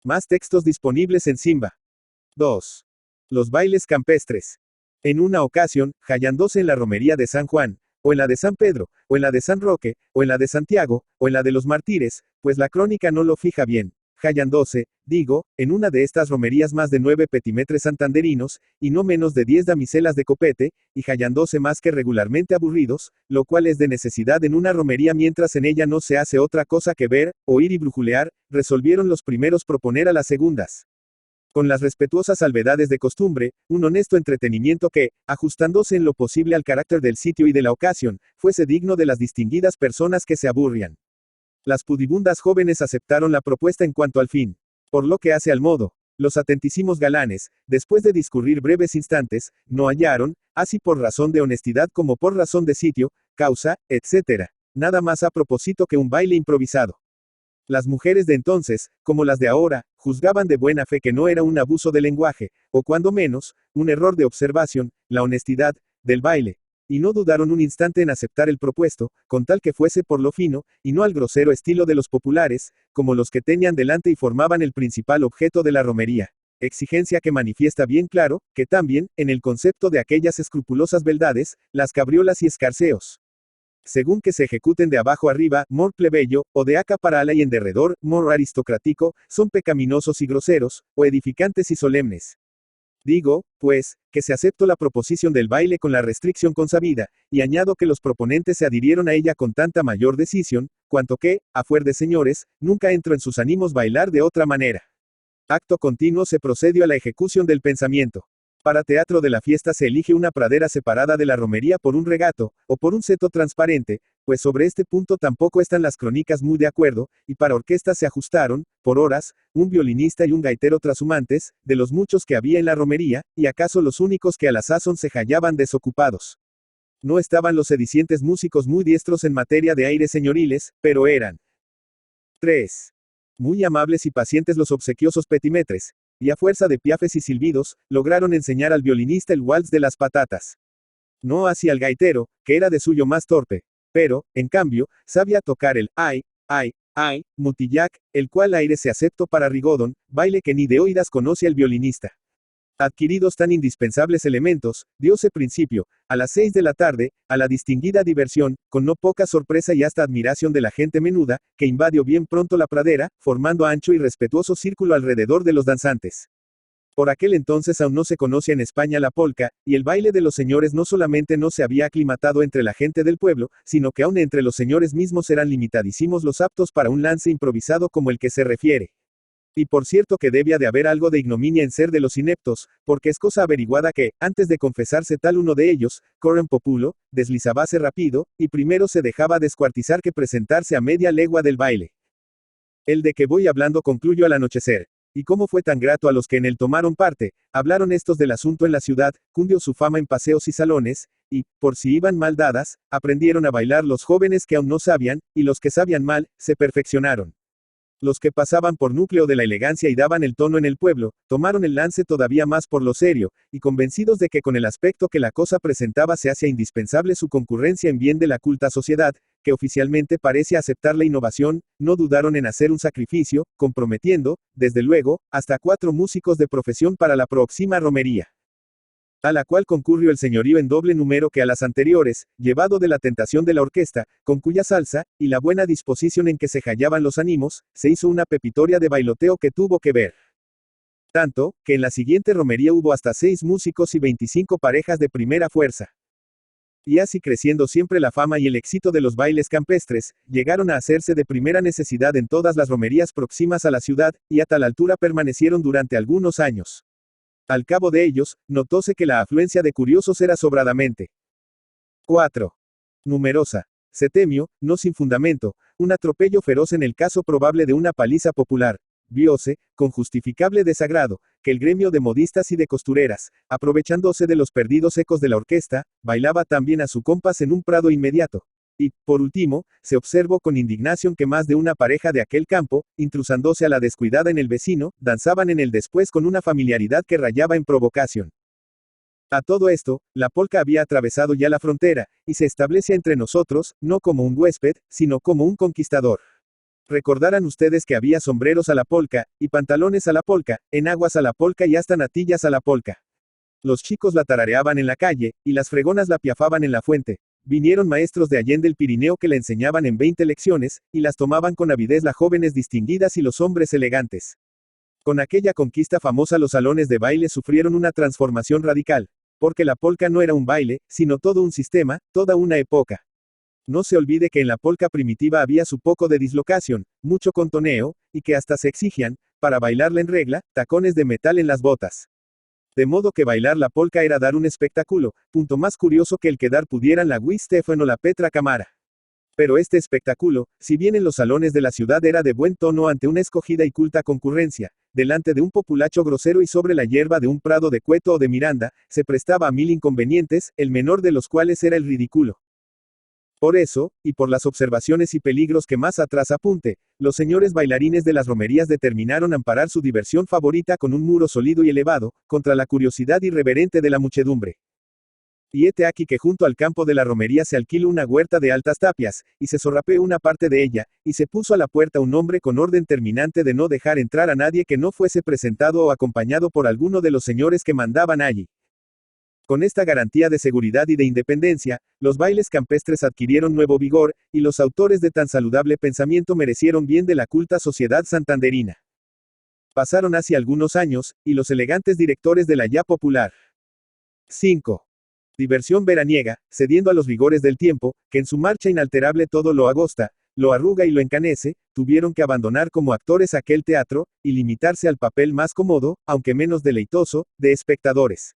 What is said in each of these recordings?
Más textos disponibles en Simba. 2. Los bailes campestres. En una ocasión, hallándose en la romería de San Juan, o en la de San Pedro, o en la de San Roque, o en la de Santiago, o en la de los mártires, pues la crónica no lo fija bien, hallándose, digo, en una de estas romerías más de 9 petimetres santanderinos, y no menos de 10 damiselas de copete, y hallándose más que regularmente aburridos, lo cual es de necesidad en una romería mientras en ella no se hace otra cosa que ver, oír y brujulear, resolvieron los primeros proponer a las segundas, con las respetuosas salvedades de costumbre, un honesto entretenimiento que, ajustándose en lo posible al carácter del sitio y de la ocasión, fuese digno de las distinguidas personas que se aburrían. Las pudibundas jóvenes aceptaron la propuesta en cuanto al fin. Por lo que hace al modo, los atentísimos galanes, después de discurrir breves instantes, no hallaron, así por razón de honestidad como por razón de sitio, causa, etc., nada más a propósito que un baile improvisado. Las mujeres de entonces, como las de ahora, juzgaban de buena fe que no era un abuso de lenguaje, o cuando menos, un error de observación, la honestidad, del baile, y no dudaron un instante en aceptar el propuesto, con tal que fuese por lo fino, y no al grosero estilo de los populares, como los que tenían delante y formaban el principal objeto de la romería. Exigencia que manifiesta bien claro, que también, en el concepto de aquellas escrupulosas beldades, las cabriolas y escarceos, según que se ejecuten de abajo arriba, mor plebeyo, o de acá para ala y en derredor, mor aristocrático, son pecaminosos y groseros, o edificantes y solemnes. Digo, pues, que se aceptó la proposición del baile con la restricción consabida, y añado que los proponentes se adhirieron a ella con tanta mayor decisión, cuanto que, a fuer de señores, nunca entró en sus ánimos bailar de otra manera. Acto continuo se procedió a la ejecución del pensamiento. Para teatro de la fiesta se elige una pradera separada de la romería por un regato, o por un seto transparente, pues sobre este punto tampoco están las crónicas muy de acuerdo, y para orquesta se ajustaron, por horas, un violinista y un gaitero trashumantes, de los muchos que había en la romería, y acaso los únicos que a la sazón se hallaban desocupados. No estaban los sedicientes músicos muy diestros en materia de aires señoriles, pero eran 3. Muy amables y pacientes los obsequiosos petimetres, y a fuerza de piafes y silbidos, lograron enseñar al violinista el waltz de las patatas. No así al gaitero, que era de suyo más torpe, pero, en cambio, sabía tocar el ay, ay, ay, mutillac, el cual aire se aceptó para Rigodon, baile que ni de oídas conoce el violinista. Adquiridos tan indispensables elementos, diose principio, a las 6 de la tarde, a la distinguida diversión, con no poca sorpresa y hasta admiración de la gente menuda, que invadió bien pronto la pradera, formando ancho y respetuoso círculo alrededor de los danzantes. Por aquel entonces aún no se conocía en España la polca, y el baile de los señores no solamente no se había aclimatado entre la gente del pueblo, sino que aún entre los señores mismos eran limitadísimos los aptos para un lance improvisado como el que se refiere. Y por cierto que debía de haber algo de ignominia en ser de los ineptos, porque es cosa averiguada que, antes de confesarse tal uno de ellos, corren populo, deslizábase rápido, y primero se dejaba descuartizar que presentarse a media legua del baile. El de que voy hablando concluyó al anochecer. Y cómo fue tan grato a los que en él tomaron parte, hablaron estos del asunto en la ciudad, cundió su fama en paseos y salones, y, por si iban mal dadas, aprendieron a bailar los jóvenes que aún no sabían, y los que sabían mal, se perfeccionaron. Los que pasaban por núcleo de la elegancia y daban el tono en el pueblo, tomaron el lance todavía más por lo serio, y convencidos de que con el aspecto que la cosa presentaba se hacía indispensable su concurrencia en bien de la culta sociedad, que oficialmente parece aceptar la innovación, no dudaron en hacer un sacrificio, comprometiendo, desde luego, hasta 4 músicos de profesión para la próxima romería, a la cual concurrió el señorío en doble número que a las anteriores, llevado de la tentación de la orquesta, con cuya salsa, y la buena disposición en que se hallaban los ánimos, se hizo una pepitoria de bailoteo que tuvo que ver. Tanto, que en la siguiente romería hubo hasta 6 músicos y 25 parejas de primera fuerza. Y así creciendo siempre la fama y el éxito de los bailes campestres, llegaron a hacerse de primera necesidad en todas las romerías próximas a la ciudad, y a tal altura permanecieron durante algunos años. Al cabo de ellos, notóse que la afluencia de curiosos era sobradamente 4. Numerosa. Se temió, no sin fundamento, un atropello feroz en el caso probable de una paliza popular. Vióse, con justificable desagrado, que el gremio de modistas y de costureras, aprovechándose de los perdidos ecos de la orquesta, bailaba también a su compás en un prado inmediato. Y, por último, se observó con indignación que más de una pareja de aquel campo, intrusándose a la descuidada en el vecino, danzaban en él después con una familiaridad que rayaba en provocación. A todo esto, la polca había atravesado ya la frontera, y se establecía entre nosotros, no como un huésped, sino como un conquistador. Recordarán ustedes que había sombreros a la polka, y pantalones a la polka, enaguas a la polka y hasta natillas a la polka. Los chicos la tarareaban en la calle, y las fregonas la piafaban en la fuente. Vinieron maestros de Allende el Pirineo que la enseñaban en 20 lecciones, y las tomaban con avidez las jóvenes distinguidas y los hombres elegantes. Con aquella conquista famosa los salones de baile sufrieron una transformación radical, porque la polka no era un baile, sino todo un sistema, toda una época. No se olvide que en la polka primitiva había su poco de dislocación, mucho contoneo, y que hasta se exigían, para bailarla en regla, tacones de metal en las botas. De modo que bailar la polka era dar un espectáculo, punto más curioso que el que dar pudieran la Guy Stefan o la Petra Camara. Pero este espectáculo, si bien en los salones de la ciudad era de buen tono ante una escogida y culta concurrencia, delante de un populacho grosero y sobre la hierba de un prado de Cueto o de Miranda, se prestaba a 1000 inconvenientes, el menor de los cuales era el ridículo. Por eso, y por las observaciones y peligros que más atrás apunte, los señores bailarines de las romerías determinaron amparar su diversión favorita con un muro sólido y elevado, contra la curiosidad irreverente de la muchedumbre. Y hete aquí que junto al campo de la romería se alquiló una huerta de altas tapias, y se sorrapeó una parte de ella, y se puso a la puerta un hombre con orden terminante de no dejar entrar a nadie que no fuese presentado o acompañado por alguno de los señores que mandaban allí. Con esta garantía de seguridad y de independencia, los bailes campestres adquirieron nuevo vigor, y los autores de tan saludable pensamiento merecieron bien de la culta sociedad santanderina. Pasaron así algunos años, y los elegantes directores de la ya popular 5. Diversión veraniega, cediendo a los rigores del tiempo, que en su marcha inalterable todo lo agosta, lo arruga y lo encanece, tuvieron que abandonar como actores aquel teatro, y limitarse al papel más cómodo, aunque menos deleitoso, de espectadores.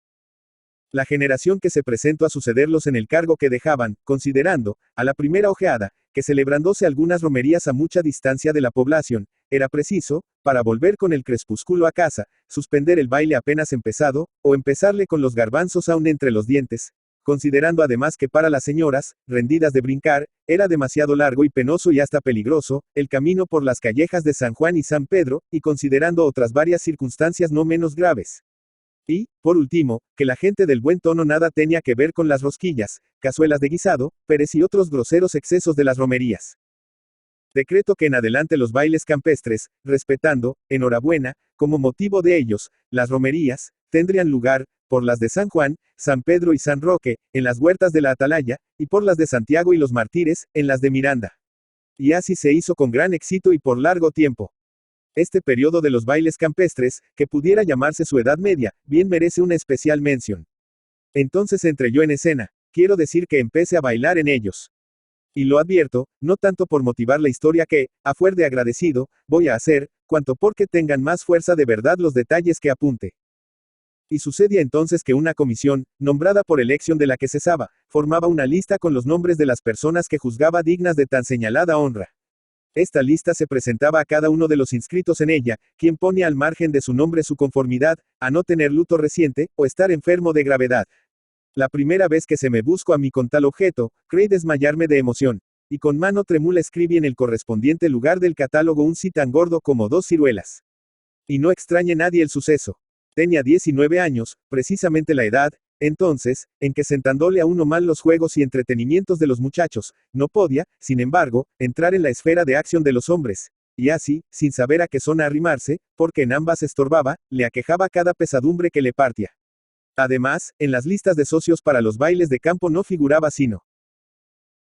La generación que se presentó a sucederlos en el cargo que dejaban, considerando, a la primera ojeada, que celebrándose algunas romerías a mucha distancia de la población, era preciso, para volver con el crepúsculo a casa, suspender el baile apenas empezado, o empezarle con los garbanzos aún entre los dientes, considerando además que para las señoras, rendidas de brincar, era demasiado largo y penoso y hasta peligroso, el camino por las callejas de San Juan y San Pedro, y considerando otras varias circunstancias no menos graves. Y, por último, que la gente del buen tono nada tenía que ver con las rosquillas, cazuelas de guisado, pérez y otros groseros excesos de las romerías. Decreto que en adelante los bailes campestres, respetando, enhorabuena, como motivo de ellos, las romerías, tendrían lugar, por las de San Juan, San Pedro y San Roque, en las huertas de la Atalaya, y por las de Santiago y los Mártires, en las de Miranda. Y así se hizo con gran éxito y por largo tiempo. Este periodo de los bailes campestres, que pudiera llamarse su Edad Media, bien merece una especial mención. Entonces entré yo en escena, quiero decir que empecé a bailar en ellos. Y lo advierto, no tanto por motivar la historia que, a fuer de agradecido, voy a hacer, cuanto porque tengan más fuerza de verdad los detalles que apunte. Y sucedía entonces que una comisión, nombrada por elección de la que cesaba, formaba una lista con los nombres de las personas que juzgaba dignas de tan señalada honra. Esta lista se presentaba a cada uno de los inscritos en ella, quien ponía al margen de su nombre su conformidad, a no tener luto reciente, o estar enfermo de gravedad. La primera vez que se me buscó a mí con tal objeto, creí desmayarme de emoción, y con mano trémula escribí en el correspondiente lugar del catálogo un sí tan gordo como 2 ciruelas. Y no extrañe nadie el suceso. Tenía 19 años, precisamente la edad, entonces, en que sentándole a uno mal los juegos y entretenimientos de los muchachos, no podía, sin embargo, entrar en la esfera de acción de los hombres, y así, sin saber a qué zona arrimarse, porque en ambas estorbaba, le aquejaba cada pesadumbre que le partía. Además, en las listas de socios para los bailes de campo no figuraba sino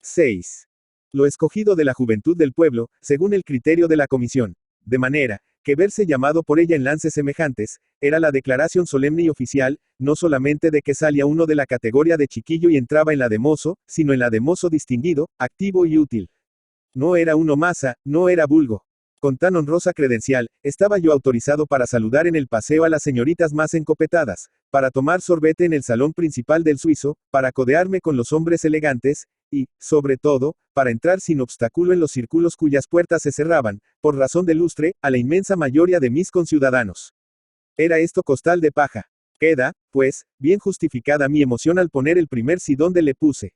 6. Lo escogido de la juventud del pueblo, según el criterio de la comisión, de manera, que verse llamado por ella en lances semejantes, era la declaración solemne y oficial, no solamente de que salía uno de la categoría de chiquillo y entraba en la de mozo, sino en la de mozo distinguido, activo y útil. No era uno masa, no era vulgo. Con tan honrosa credencial, estaba yo autorizado para saludar en el paseo a las señoritas más encopetadas, para tomar sorbete en el salón principal del suizo, para codearme con los hombres elegantes, y, sobre todo, para entrar sin obstáculo en los círculos cuyas puertas se cerraban, por razón de lustre, a la inmensa mayoría de mis conciudadanos. Era esto costal de paja. Queda, pues, bien justificada mi emoción al poner el primer sí donde le puse.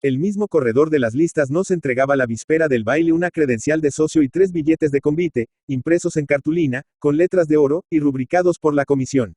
El mismo corredor de las listas nos entregaba la víspera del baile una credencial de socio y 3 billetes de convite, impresos en cartulina, con letras de oro, y rubricados por la comisión.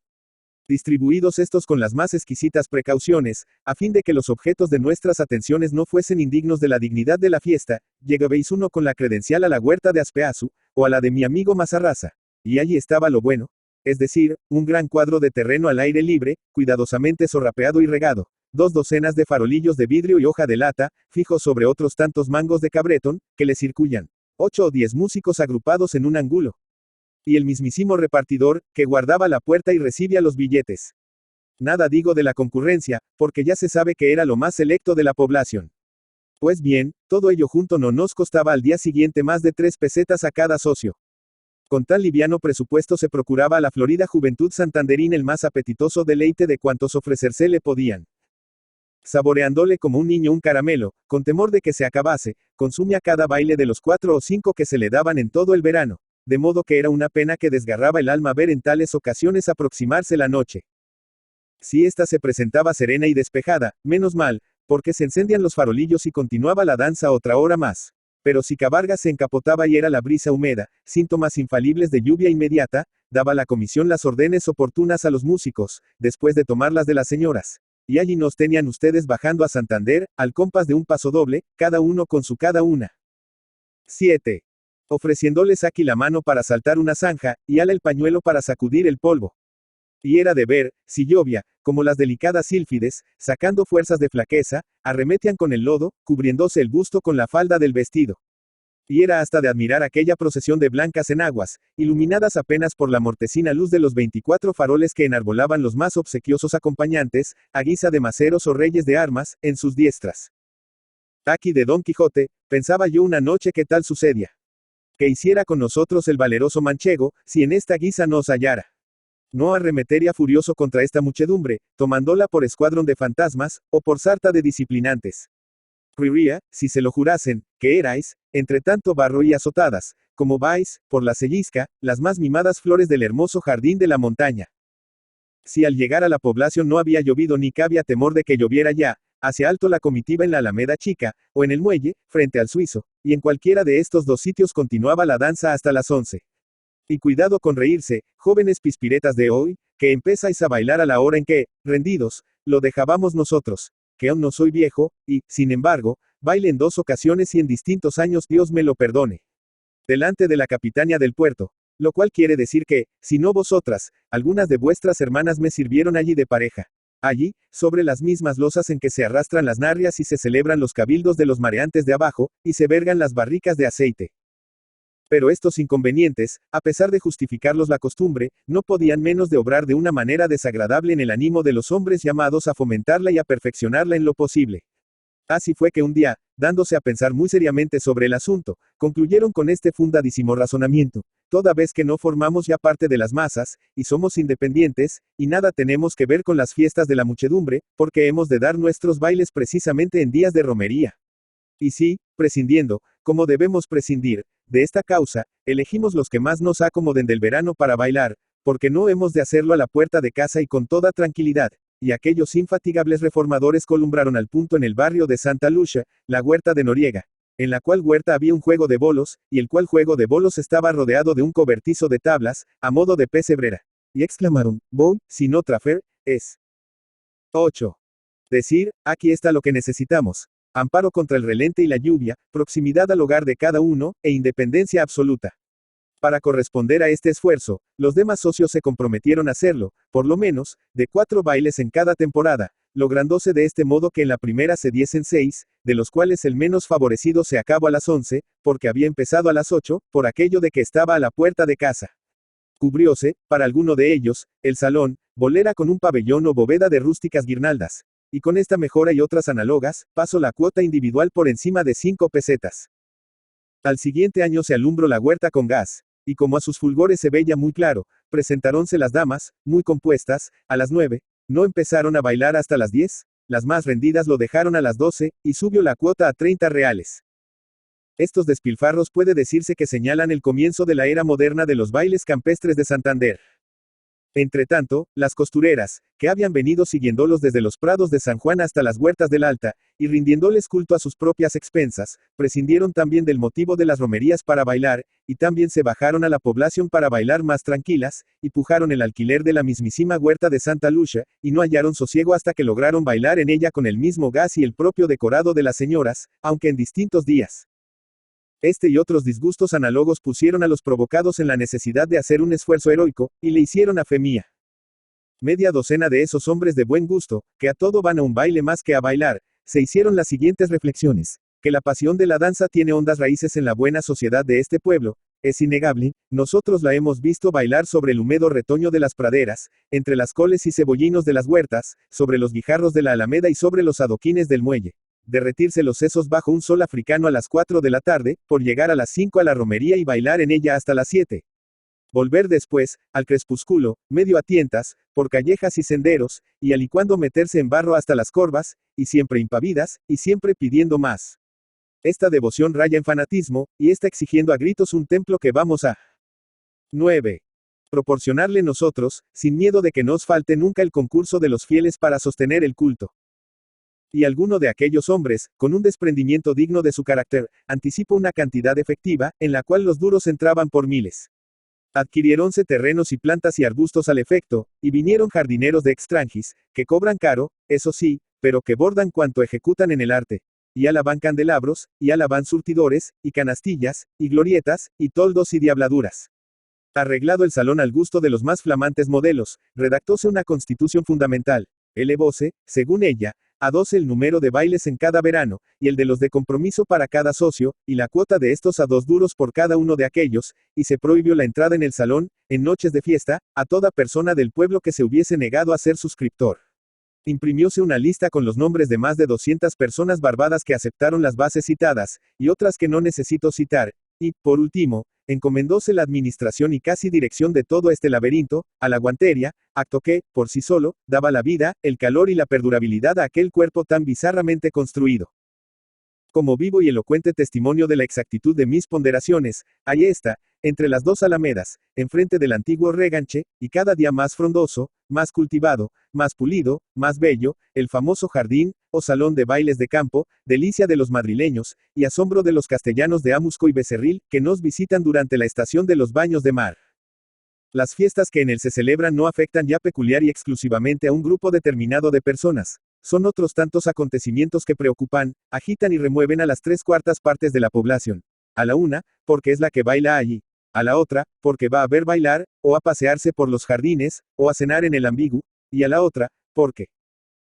distribuidos estos con las más exquisitas precauciones, a fin de que los objetos de nuestras atenciones no fuesen indignos de la dignidad de la fiesta, llegabais uno con la credencial a la huerta de Aspeazu, o a la de mi amigo Mazarraza. Y allí estaba lo bueno, es decir, un gran cuadro de terreno al aire libre, cuidadosamente sorrapeado y regado, 2 docenas de farolillos de vidrio y hoja de lata, fijos sobre otros tantos mangos de cabretón, que le circuyan, 8 o 10 músicos agrupados en un ángulo. Y el mismísimo repartidor, que guardaba la puerta y recibía los billetes. Nada digo de la concurrencia, porque ya se sabe que era lo más selecto de la población. Pues bien, todo ello junto no nos costaba al día siguiente más de 3 pesetas a cada socio. Con tan liviano presupuesto se procuraba a la florida juventud santanderín el más apetitoso deleite de cuantos ofrecerse le podían. Saboreándole como un niño un caramelo, con temor de que se acabase, consume a cada baile de los 4 o 5 que se le daban en todo el verano, de modo que era una pena que desgarraba el alma ver en tales ocasiones aproximarse la noche. Si ésta se presentaba serena y despejada, menos mal, porque se encendían los farolillos y continuaba la danza otra hora más. Pero si Cabarga se encapotaba y era la brisa húmeda, síntomas infalibles de lluvia inmediata, daba la comisión las órdenes oportunas a los músicos, después de tomarlas de las señoras. Y allí nos tenían ustedes bajando a Santander, al compás de un paso doble, cada uno con su cada una. 7. Ofreciéndoles aquí la mano para saltar una zanja, y ala el pañuelo para sacudir el polvo. Y era de ver, si llovía, como las delicadas sílfides, sacando fuerzas de flaqueza, arremetían con el lodo, cubriéndose el busto con la falda del vestido. Y era hasta de admirar aquella procesión de blancas enaguas, iluminadas apenas por la mortecina luz de los 24 faroles que enarbolaban los más obsequiosos acompañantes, a guisa de maceros o reyes de armas, en sus diestras. Aquí de Don Quijote, pensaba yo una noche que tal sucedía. Que hiciera con nosotros el valeroso manchego, si en esta guisa nos hallara. No arremetería furioso contra esta muchedumbre, tomándola por escuadrón de fantasmas, o por sarta de disciplinantes. Ruiría, si se lo jurasen, que erais, entre tanto barro y azotadas, como vais, por la sellisca, las más mimadas flores del hermoso jardín de la montaña. Si al llegar a la población no había llovido ni cabía temor de que lloviera ya, hacia alto la comitiva en la Alameda Chica, o en el muelle, frente al Suizo, y en cualquiera de estos 2 sitios continuaba la danza hasta las 11. Y cuidado con reírse, jóvenes pispiretas de hoy, que empezáis a bailar a la hora en que, rendidos, lo dejábamos nosotros, que aún no soy viejo, y, sin embargo, baile en 2 ocasiones y en distintos años Dios me lo perdone. Delante de la capitania del puerto, lo cual quiere decir que, si no vosotras, algunas de vuestras hermanas me sirvieron allí de pareja. Allí, sobre las mismas losas en que se arrastran las narrias y se celebran los cabildos de los mareantes de abajo, y se vergan las barricas de aceite. Pero estos inconvenientes, a pesar de justificarlos la costumbre, no podían menos de obrar de una manera desagradable en el ánimo de los hombres llamados a fomentarla y a perfeccionarla en lo posible. Así fue que un día, dándose a pensar muy seriamente sobre el asunto, concluyeron con este fundadísimo razonamiento: toda vez que no formamos ya parte de las masas, y somos independientes, y nada tenemos que ver con las fiestas de la muchedumbre, porque hemos de dar nuestros bailes precisamente en días de romería. Y si, prescindiendo, como debemos prescindir, de esta causa, elegimos los que más nos acomoden del verano para bailar, porque no hemos de hacerlo a la puerta de casa y con toda tranquilidad. Y aquellos infatigables reformadores columbraron al punto en el barrio de Santa Lucia, la huerta de Noriega, en la cual huerta había un juego de bolos, y el cual juego de bolos estaba rodeado de un cobertizo de tablas, a modo de pesebrera. Y exclamaron: «Boy, si no trafer, es». 8. Decir: aquí está lo que necesitamos. Amparo contra el relente y la lluvia, proximidad al hogar de cada uno, e independencia absoluta. Para corresponder a este esfuerzo, los demás socios se comprometieron a hacerlo, por lo menos, de 4 bailes en cada temporada, lográndose de este modo que en la primera se diesen 6, de los cuales el menos favorecido se acabó a las 11, porque había empezado a las 8, por aquello de que estaba a la puerta de casa. Cubrióse, para alguno de ellos, el salón, bolera con un pabellón o bóveda de rústicas guirnaldas. Y con esta mejora y otras análogas, pasó la cuota individual por encima de 5 pesetas. Al siguiente año se alumbró la huerta con gas, y como a sus fulgores se veía muy claro, presentaronse las damas, muy compuestas, a las 9, no empezaron a bailar hasta las 10, las más rendidas lo dejaron a las 12, y subió la cuota a 30 reales. Estos despilfarros puede decirse que señalan el comienzo de la era moderna de los bailes campestres de Santander. Entretanto, las costureras, que habían venido siguiéndolos desde los prados de San Juan hasta las huertas del Alta, y rindiéndoles culto a sus propias expensas, prescindieron también del motivo de las romerías para bailar, y también se bajaron a la población para bailar más tranquilas, y pujaron el alquiler de la mismísima huerta de Santa Lucia, y no hallaron sosiego hasta que lograron bailar en ella con el mismo gas y el propio decorado de las señoras, aunque en distintos días. Este y otros disgustos análogos pusieron a los provocados en la necesidad de hacer un esfuerzo heroico, y le hicieron a fe mía. Media docena de esos hombres de buen gusto, que a todo van a un baile más que a bailar, se hicieron las siguientes reflexiones: que la pasión de la danza tiene hondas raíces en la buena sociedad de este pueblo, es innegable, nosotros la hemos visto bailar sobre el húmedo retoño de las praderas, entre las coles y cebollinos de las huertas, sobre los guijarros de la alameda y sobre los adoquines del muelle. Derretirse los sesos bajo un sol africano a las 4 de la tarde, por llegar a las 5 a la romería y bailar en ella hasta las 7. Volver después, al crepúsculo, medio a tientas, por callejas y senderos, y alicuando meterse en barro hasta las corvas, y siempre impavidas, y siempre pidiendo más. Esta devoción raya en fanatismo, y está exigiendo a gritos un templo que vamos a 9. Proporcionarle nosotros, sin miedo de que nos falte nunca el concurso de los fieles para sostener el culto. Y alguno de aquellos hombres, con un desprendimiento digno de su carácter, anticipó una cantidad efectiva, en la cual los duros entraban por miles. Adquiriéronse terrenos y plantas y arbustos al efecto, y vinieron jardineros de extranjis, que cobran caro, eso sí, pero que bordan cuanto ejecutan en el arte. Y alaban candelabros, y alaban surtidores, y canastillas, y glorietas, y toldos y diabladuras. Arreglado el salón al gusto de los más flamantes modelos, redactóse una constitución fundamental. Elevóse, según ella, a 12 el número de bailes en cada verano, y el de los de compromiso para cada socio, y la cuota de estos a 2 duros por cada uno de aquellos, y se prohibió la entrada en el salón, en noches de fiesta, a toda persona del pueblo que se hubiese negado a ser suscriptor. Imprimióse una lista con los nombres de más de 200 personas barbadas que aceptaron las bases citadas, y otras que no necesito citar, y, por último, encomendóse la administración y casi dirección de todo este laberinto, a la guanteria, acto que, por sí solo, daba la vida, el calor y la perdurabilidad a aquel cuerpo tan bizarramente construido. Como vivo y elocuente testimonio de la exactitud de mis ponderaciones, ahí está, entre las dos alamedas, enfrente del antiguo reganche, y cada día más frondoso, más cultivado, más pulido, más bello, el famoso jardín, o salón de bailes de campo, delicia de los madrileños, y asombro de los castellanos de Amusco y Becerril, que nos visitan durante la estación de los baños de mar. Las fiestas que en él se celebran no afectan ya peculiar y exclusivamente a un grupo determinado de personas. Son otros tantos acontecimientos que preocupan, agitan y remueven a las 3/4 partes de la población. A la una, porque es la que baila allí. A la otra, porque va a ver bailar, o a pasearse por los jardines, o a cenar en el ambigú. Y a la otra, porque.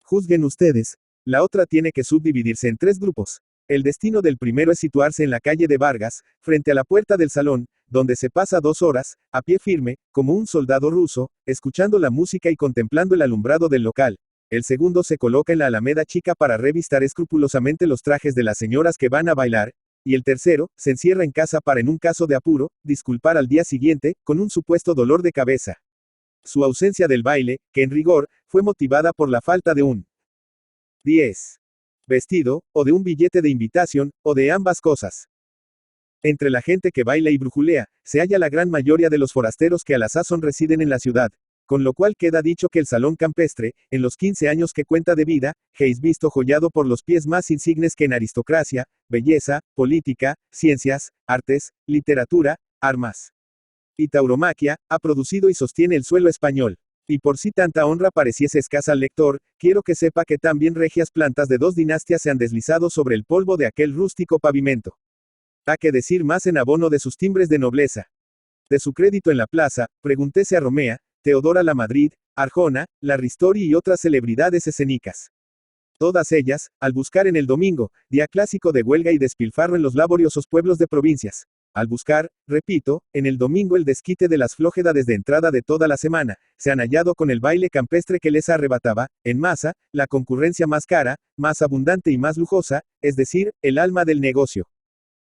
Juzguen ustedes. La otra tiene que subdividirse en 3 grupos. El destino del primero es situarse en la calle de Vargas, frente a la puerta del salón, donde se pasa 2 horas, a pie firme, como un soldado ruso, escuchando la música y contemplando el alumbrado del local. El segundo se coloca en la Alameda Chica para revistar escrupulosamente los trajes de las señoras que van a bailar, y el tercero, se encierra en casa para en un caso de apuro, disculpar al día siguiente, con un supuesto dolor de cabeza. Su ausencia del baile, que en rigor, fue motivada por la falta de un 10. Vestido, o de un billete de invitación, o de ambas cosas. Entre la gente que baila y brujulea, se halla la gran mayoría de los forasteros que a la sazón residen en la ciudad. Con lo cual queda dicho que el salón campestre, en los 15 años que cuenta de vida, heis visto joyado por los pies más insignes que en aristocracia, belleza, política, ciencias, artes, literatura, armas y tauromaquia, ha producido y sostiene el suelo español. Y por si tanta honra pareciese escasa al lector, quiero que sepa que también regias plantas de 2 dinastias se han deslizado sobre el polvo de aquel rústico pavimento. Ha que decir más en abono de sus timbres de nobleza. De su crédito en la plaza, preguntése a Romea, Teodora la Madrid, Arjona, la Ristori y otras celebridades escénicas. Todas ellas, al buscar en el domingo, día clásico de huelga y despilfarro en los laboriosos pueblos de provincias, al buscar, repito, en el domingo el desquite de las flógedas de entrada de toda la semana, se han hallado con el baile campestre que les arrebataba, en masa, la concurrencia más cara, más abundante y más lujosa, es decir, el alma del negocio.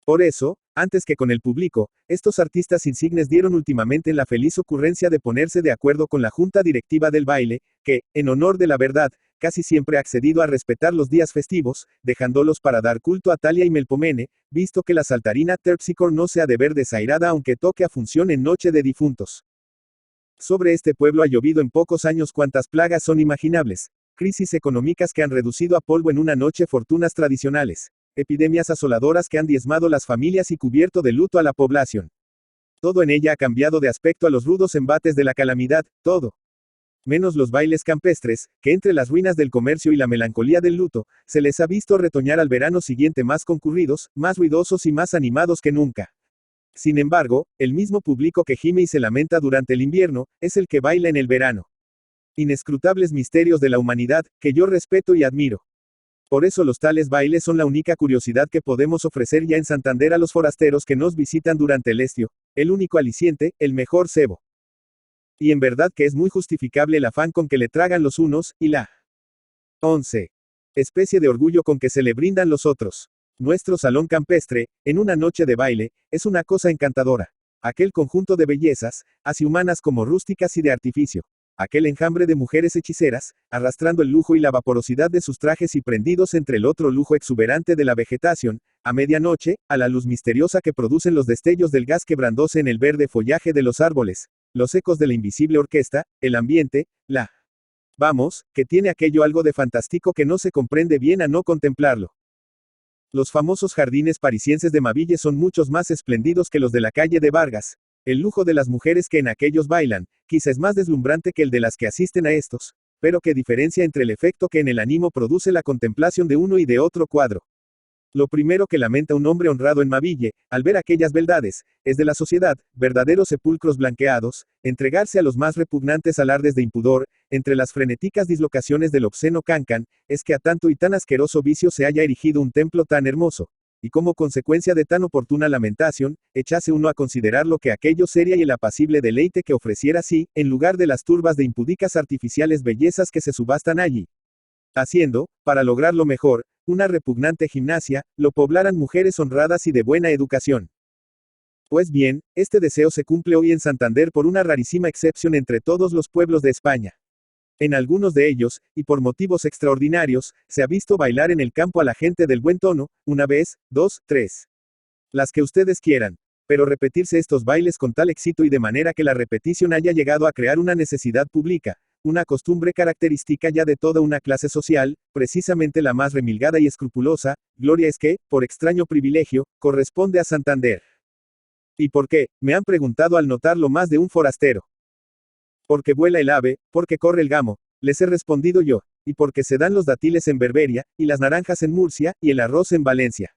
Por eso, antes que con el público, estos artistas insignes dieron últimamente la feliz ocurrencia de ponerse de acuerdo con la junta directiva del baile, que, en honor de la verdad, casi siempre ha accedido a respetar los días festivos, dejándolos para dar culto a Talia y Melpomene, visto que la saltarina Terpsichore no se ha de ver desairada aunque toque a función en noche de difuntos. Sobre este pueblo ha llovido en pocos años cuantas plagas son imaginables. Crisis económicas que han reducido a polvo en una noche fortunas tradicionales. Epidemias asoladoras que han diezmado las familias y cubierto de luto a la población. Todo en ella ha cambiado de aspecto a los rudos embates de la calamidad, todo. Menos los bailes campestres, que entre las ruinas del comercio y la melancolía del luto, se les ha visto retoñar al verano siguiente más concurridos, más ruidosos y más animados que nunca. Sin embargo, el mismo público que gime y se lamenta durante el invierno, es el que baila en el verano. Inescrutables misterios de la humanidad, que yo respeto y admiro. Por eso los tales bailes son la única curiosidad que podemos ofrecer ya en Santander a los forasteros que nos visitan durante el estio, el único aliciente, el mejor cebo. Y en verdad que es muy justificable el afán con que le tragan los unos, y la 11. Especie de orgullo con que se le brindan los otros. Nuestro salón campestre, en una noche de baile, es una cosa encantadora. Aquel conjunto de bellezas, así humanas como rústicas y de artificio. Aquel enjambre de mujeres hechiceras, arrastrando el lujo y la vaporosidad de sus trajes y prendidos entre el otro lujo exuberante de la vegetación, a medianoche, a la luz misteriosa que producen los destellos del gas quebrándose en el verde follaje de los árboles, los ecos de la invisible orquesta, el ambiente, Vamos, que tiene aquello algo de fantástico que no se comprende bien a no contemplarlo. Los famosos jardines parisienses de Mabille son muchos más espléndidos que los de la calle de Vargas. El lujo de las mujeres que en aquellos bailan, quizá es más deslumbrante que el de las que asisten a estos, pero qué diferencia entre el efecto que en el ánimo produce la contemplación de uno y de otro cuadro. Lo primero que lamenta un hombre honrado en Mabille, al ver aquellas beldades, es de la sociedad, verdaderos sepulcros blanqueados, entregarse a los más repugnantes alardes de impudor, entre las frenéticas dislocaciones del obsceno cancan, es que a tanto y tan asqueroso vicio se haya erigido un templo tan hermoso. Y como consecuencia de tan oportuna lamentación, echase uno a considerar lo que aquello sería y el apacible deleite que ofreciera si, en lugar de las turbas de impudicas artificiales bellezas que se subastan allí, haciendo, para lograrlo mejor, una repugnante gimnasia, lo poblaran mujeres honradas y de buena educación. Pues bien, este deseo se cumple hoy en Santander por una rarísima excepción entre todos los pueblos de España. En algunos de ellos, y por motivos extraordinarios, se ha visto bailar en el campo a la gente del buen tono, una vez, dos, tres. Las que ustedes quieran. Pero repetirse estos bailes con tal éxito y de manera que la repetición haya llegado a crear una necesidad pública, una costumbre característica ya de toda una clase social, precisamente la más remilgada y escrupulosa, gloria es que, por extraño privilegio, corresponde a Santander. ¿Y por qué? Me han preguntado al notarlo más de un forastero. Porque vuela el ave, porque corre el gamo, les he respondido yo, y porque se dan los dátiles en Berberia, y las naranjas en Murcia, y el arroz en Valencia.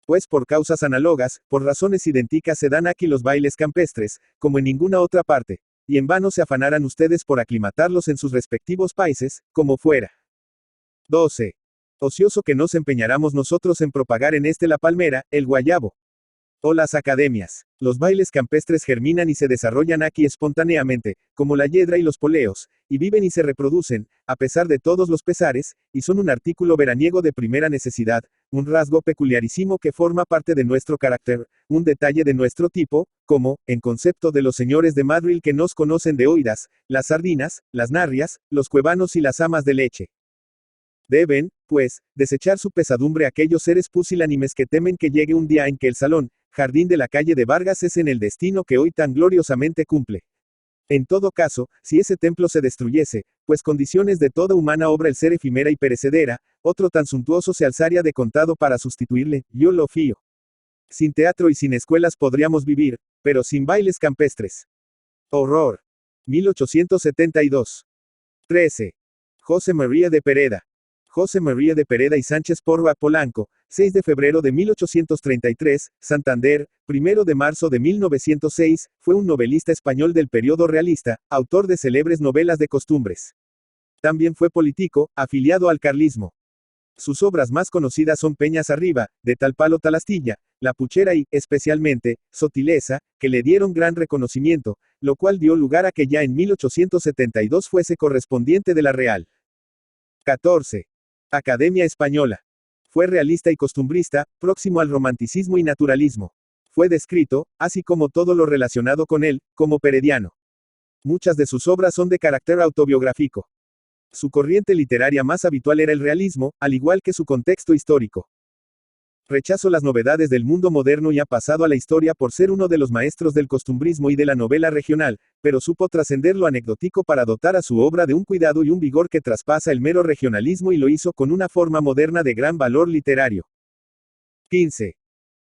Pues por causas análogas, por razones idénticas se dan aquí los bailes campestres, como en ninguna otra parte, y en vano se afanaran ustedes por aclimatarlos en sus respectivos países, como fuera. 12. Ocioso que nos empeñáramos nosotros en propagar en la palmera, el guayabo. O las academias. Los bailes campestres germinan y se desarrollan aquí espontáneamente, como la yedra y los poleos, y viven y se reproducen, a pesar de todos los pesares, y son un artículo veraniego de primera necesidad, un rasgo peculiarísimo que forma parte de nuestro carácter, un detalle de nuestro tipo, como, en concepto de los señores de Madrid que nos conocen de oídas, las sardinas, las narrias, los cuevanos y las amas de leche. Deben, pues, desechar su pesadumbre aquellos seres pusilánimes que temen que llegue un día en que el salón, jardín de la calle de Vargas es en el destino que hoy tan gloriosamente cumple. En todo caso, si ese templo se destruyese, pues condiciones de toda humana obra el ser efímera y perecedera, otro tan suntuoso se alzaría de contado para sustituirle, yo lo fío. Sin teatro y sin escuelas podríamos vivir, pero sin bailes campestres. Horror. 1872. 13. José María de Pereda. José María de Pereda y Sánchez Porra Polanco, 6 de febrero de 1833, Santander, 1 de marzo de 1906, fue un novelista español del periodo realista, autor de célebres novelas de costumbres. También fue político, afiliado al carlismo. Sus obras más conocidas son Peñas arriba, de tal palo tal astilla, La puchera y, especialmente, Sotileza, que le dieron gran reconocimiento, lo cual dio lugar a que ya en 1872 fuese correspondiente de la Real. 14. Academia Española. Fue realista y costumbrista, próximo al romanticismo y naturalismo. Fue descrito, así como todo lo relacionado con él, como perediano. Muchas de sus obras son de carácter autobiográfico. Su corriente literaria más habitual era el realismo, al igual que su contexto histórico. Rechazó las novedades del mundo moderno y ha pasado a la historia por ser uno de los maestros del costumbrismo y de la novela regional, pero supo trascender lo anecdótico para dotar a su obra de un cuidado y un vigor que traspasa el mero regionalismo y lo hizo con una forma moderna de gran valor literario. 15.